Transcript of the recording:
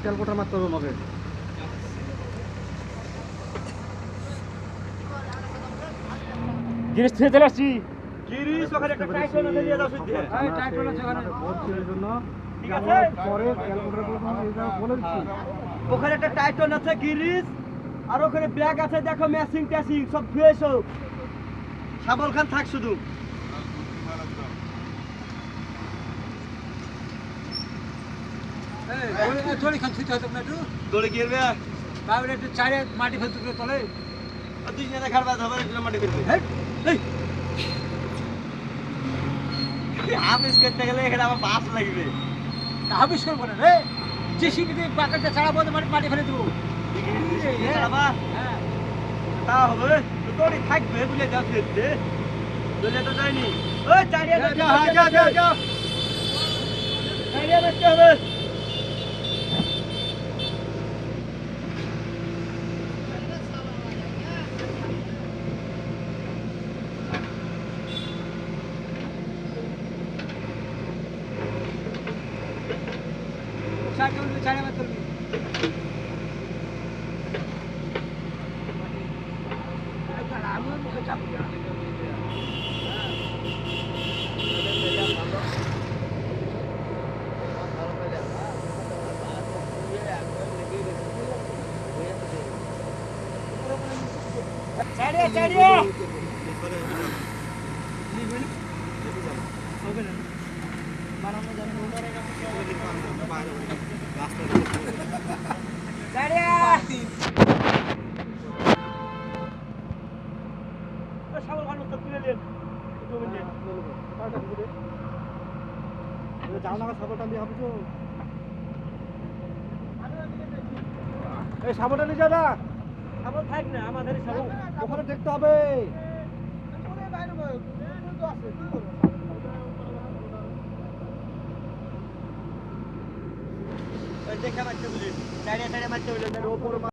Calculator মারতে হবে আমাকে। জিনিস থেকে চলে আসছি। গিরিশ ওখানে একটা টাইটন আছে দিয়ে দাও শুদ্ধি। এই টাইটন আছে ওখানে বলছি এর জন্য ঠিক আছে পরে ক্যালকুলেটর গুলো এটা বলে দিচ্ছি। ওখানে একটা টাইটন আছে গিরিশ আর ওখানে ব্যাগ আছে দেখো ম্যাচিং ট্যাচিং সব ফ্রেশ হোক। শাবল খান থাক শুধু। থোড়ি খান ছুটি হতো না একটু দৌড়ে গিরবে তাহলে একটু চারে মাটি ফেলতে তোলে। আর তুই না খাবার ধবার একটু মাটি ফেলবি। এই হাফিস করতে গেলে এখানে আমার বাস লাগবে। হাবিস করবো না রে, যে সিঁড়ি পাকাটা ছাড়াবো তো মাটি ফেলে দেবো। বাবা হ্যাঁ তা হবে তো তোরই থাকবে বুঝে যাও ফিরতে বুঝে তো যায়নি। ওই চারিয়া যা যা যা যা চারিয়া দেখতে হবে। চারে মাত্র চারিয়া চারিয়া শাবল খান তো তুলে নেন যাও না সাপোর্টটা দিয়ে ভাবছো এই সাপোর্টটা নিয়ে যাও না শাবল থাক না আমাদের শাবল ওখানে দেখতে হবে। দেখা মারতে বলি চারিয়া চারিয়া মারতে বলি